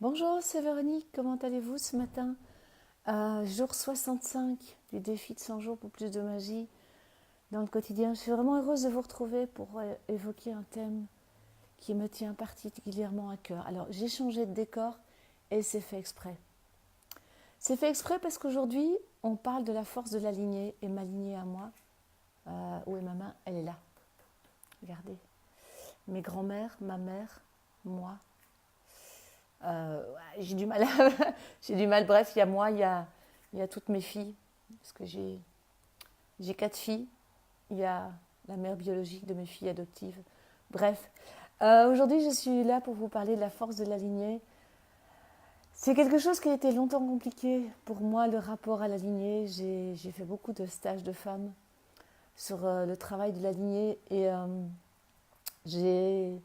Bonjour, c'est Véronique, comment allez-vous ce matin? Jour 65 du défi de 100 jours pour plus de magie dans le quotidien. Je suis vraiment heureuse de vous retrouver pour évoquer un thème qui me tient particulièrement à cœur. Alors, j'ai changé de décor et c'est fait exprès. C'est fait exprès parce qu'aujourd'hui, on parle de la force de la lignée et ma lignée à moi. Où est ma main? Elle est là. Regardez. Mes grands-mères, ma mère, moi. J'ai du mal. J'ai du mal. Bref, il y a moi, il y a toutes mes filles. Parce que j'ai 4 filles. Il y a la mère biologique de mes filles adoptives. Bref, aujourd'hui, je suis là pour vous parler de la force de la lignée. C'est quelque chose qui a été longtemps compliqué pour moi, le rapport à la lignée. J'ai fait beaucoup de stages de femmes sur le travail de la lignée et j'ai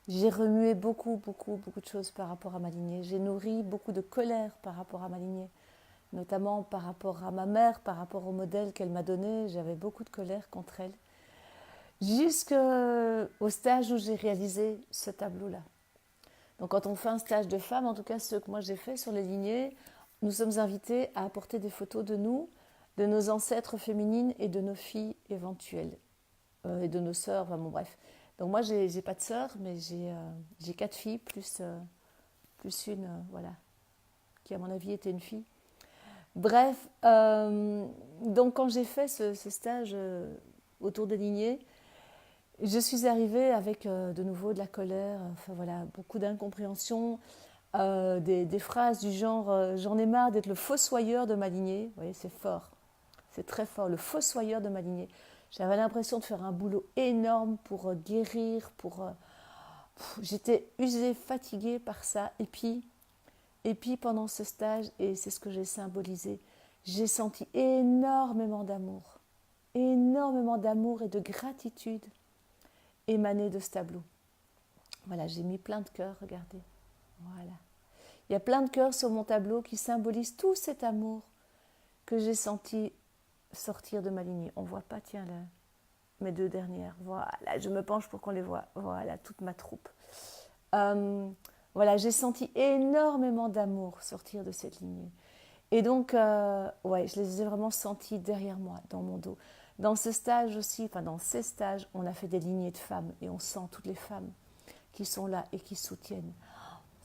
j'ai remué beaucoup de choses par rapport à ma lignée. J'ai nourri beaucoup de colère par rapport à ma lignée, notamment par rapport à ma mère, par rapport au modèle qu'elle m'a donné. J'avais beaucoup de colère contre elle. Jusqu'au stage où j'ai réalisé ce tableau-là. Donc quand on fait un stage de femmes, en tout cas ceux que moi j'ai fait sur les lignées, nous sommes invités à apporter des photos de nous, de nos ancêtres féminines et de nos filles éventuelles. Et de nos sœurs, enfin bon bref. Donc moi j'ai pas de sœurs, mais j'ai 4 filles, plus une, voilà, qui à mon avis était une fille. Bref, donc quand j'ai fait ce stage autour des lignées, je suis arrivée avec de nouveau de la colère, enfin voilà, beaucoup d'incompréhension, des phrases du genre j'en ai marre d'être le fossoyeur de ma lignée. Vous voyez, c'est fort, c'est très fort, le fossoyeur de ma lignée. J'avais l'impression de faire un boulot énorme pour guérir, j'étais usée, fatiguée par ça. Et puis pendant ce stage, et c'est ce que j'ai symbolisé, j'ai senti énormément d'amour et de gratitude émaner de ce tableau. Voilà, j'ai mis plein de cœurs, regardez. Voilà. Il y a plein de cœurs sur mon tableau qui symbolisent tout cet amour que j'ai senti sortir de ma lignée. On ne voit pas, tiens, là, mes 2 dernières. Voilà, je me penche pour qu'on les voit. Voilà, toute ma troupe. Euh, voilà, j'ai senti énormément d'amour sortir de cette lignée. Et donc, ouais, je les ai vraiment sentis derrière moi, dans mon dos. Dans ce stage aussi, enfin dans ces stages, on a fait des lignées de femmes et on sent toutes les femmes qui sont là et qui soutiennent.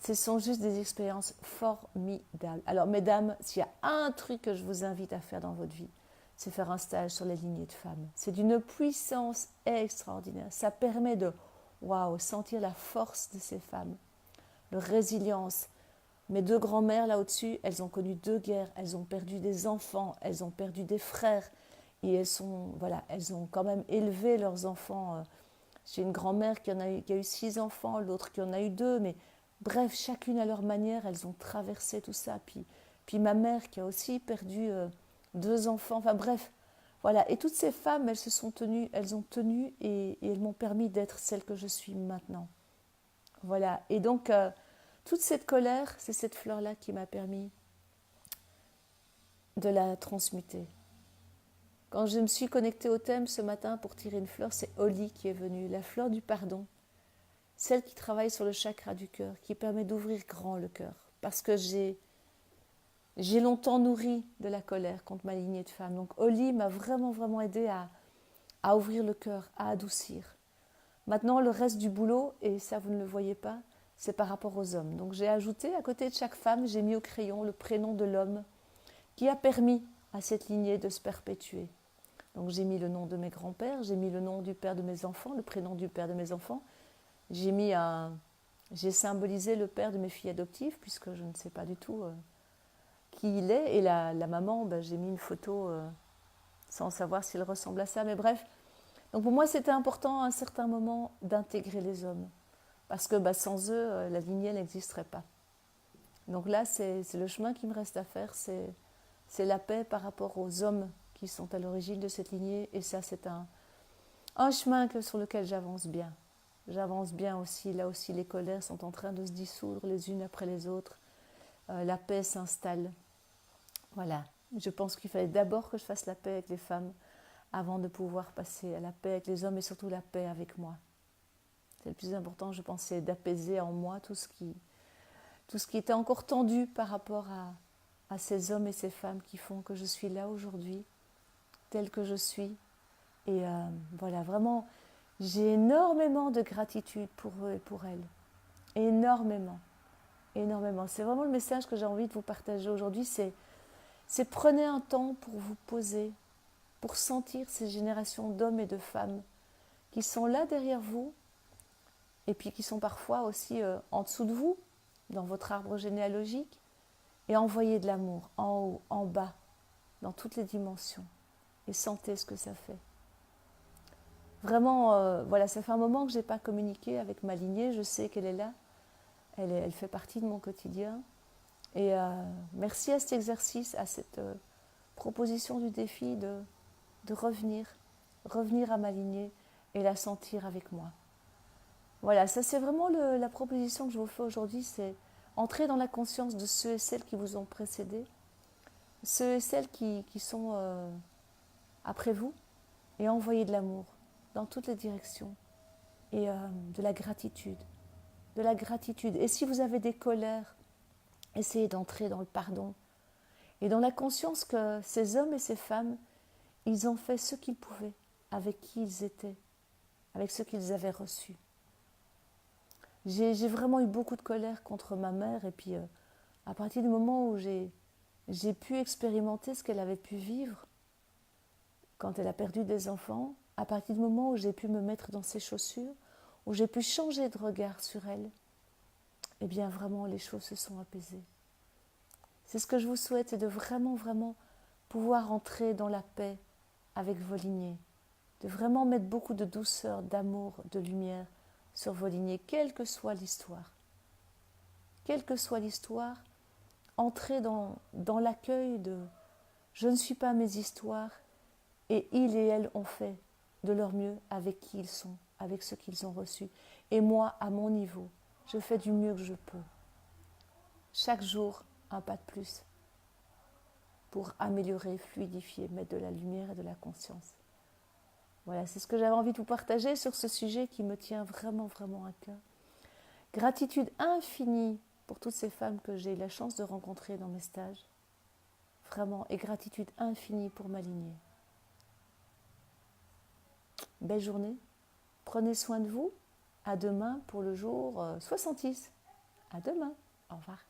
Ce sont juste des expériences formidables. Alors, mesdames, s'il y a un truc que je vous invite à faire dans votre vie, c'est faire un stage sur les lignées de femmes. C'est d'une puissance extraordinaire. Ça permet de, waouh, sentir la force de ces femmes, leur résilience. Mes 2 grands-mères là au-dessus, elles ont connu 2 guerres, elles ont perdu des enfants, elles ont perdu des frères, et elles ont quand même élevé leurs enfants. J'ai une grand-mère qui a eu 6 enfants, l'autre qui en a eu 2, mais bref, chacune à leur manière, elles ont traversé tout ça. Puis ma mère qui a aussi perdu 2 enfants, enfin bref, voilà. Et toutes ces femmes, elles ont tenu et elles m'ont permis d'être celle que je suis maintenant. Voilà. Et donc, toute cette colère, c'est cette fleur-là qui m'a permis de la transmuter. Quand je me suis connectée au thème ce matin pour tirer une fleur, c'est Oli qui est venue, la fleur du pardon. Celle qui travaille sur le chakra du cœur, qui permet d'ouvrir grand le cœur. Parce que j'ai longtemps nourri de la colère contre ma lignée de femme. Donc Oli m'a vraiment aidé à ouvrir le cœur, à adoucir. Maintenant, le reste du boulot, et ça vous ne le voyez pas, c'est par rapport aux hommes. Donc j'ai ajouté, à côté de chaque femme, j'ai mis au crayon le prénom de l'homme qui a permis à cette lignée de se perpétuer. Donc j'ai mis le nom de mes grands-pères, j'ai mis le nom du père de mes enfants, le prénom du père de mes enfants. J'ai symbolisé le père de mes filles adoptives, puisque je ne sais pas du tout qui il est. Et la maman, ben, j'ai mis une photo sans savoir s'il ressemble à ça. Mais bref, donc pour moi, c'était important à un certain moment d'intégrer les hommes. Parce que sans eux, la lignée n'existerait pas. Donc là, c'est le chemin qui me reste à faire. C'est la paix par rapport aux hommes qui sont à l'origine de cette lignée. Et ça, c'est un chemin sur lequel j'avance bien. J'avance bien aussi. Là aussi, les colères sont en train de se dissoudre les unes après les autres. La paix s'installe. Voilà. Je pense qu'il fallait d'abord que je fasse la paix avec les femmes avant de pouvoir passer à la paix avec les hommes et surtout la paix avec moi. C'est le plus important, je pense, c'est d'apaiser en moi tout ce qui était encore tendu par rapport à ces hommes et ces femmes qui font que je suis là aujourd'hui, telle que je suis. Et voilà, vraiment, j'ai énormément de gratitude pour eux et pour elles. Énormément, énormément. C'est vraiment le message que j'ai envie de vous partager aujourd'hui, c'est prenez un temps pour vous poser, pour sentir ces générations d'hommes et de femmes qui sont là derrière vous et puis qui sont parfois aussi en dessous de vous, dans votre arbre généalogique, et envoyez de l'amour en haut, en bas, dans toutes les dimensions, et sentez ce que ça fait. Vraiment, voilà, ça fait un moment que je n'ai pas communiqué avec ma lignée, je sais qu'elle est là, elle fait partie de mon quotidien, et merci à cet exercice, à cette proposition du défi de revenir à ma lignée et la sentir avec moi. Voilà, ça c'est vraiment la proposition que je vous fais aujourd'hui, c'est entrer dans la conscience de ceux et celles qui vous ont précédés, ceux et celles qui sont après vous, et envoyer de l'amour dans toutes les directions, et de la gratitude. De la gratitude. Et si vous avez des colères, essayez d'entrer dans le pardon, et dans la conscience que ces hommes et ces femmes, ils ont fait ce qu'ils pouvaient, avec qui ils étaient, avec ce qu'ils avaient reçu. J'ai vraiment eu beaucoup de colère contre ma mère, et puis à partir du moment où j'ai pu expérimenter ce qu'elle avait pu vivre quand elle a perdu des enfants, à partir du moment où j'ai pu me mettre dans ses chaussures, où j'ai pu changer de regard sur elle, eh bien vraiment les choses se sont apaisées. C'est ce que je vous souhaite, c'est de vraiment, vraiment pouvoir entrer dans la paix avec vos lignées, de vraiment mettre beaucoup de douceur, d'amour, de lumière sur vos lignées, quelle que soit l'histoire. Quelle que soit l'histoire, entrez dans l'accueil de « je ne suis pas mes histoires » et ils et elles ont fait de leur mieux avec qui ils sont, avec ce qu'ils ont reçu. Et moi, à mon niveau, je fais du mieux que je peux. Chaque jour, un pas de plus pour améliorer, fluidifier, mettre de la lumière et de la conscience. Voilà, c'est ce que j'avais envie de vous partager sur ce sujet qui me tient vraiment, vraiment à cœur. Gratitude infinie pour toutes ces femmes que j'ai eu la chance de rencontrer dans mes stages. Vraiment, et gratitude infinie pour ma lignée. Belle journée. Prenez soin de vous. À demain pour le jour 66. À demain. Au revoir.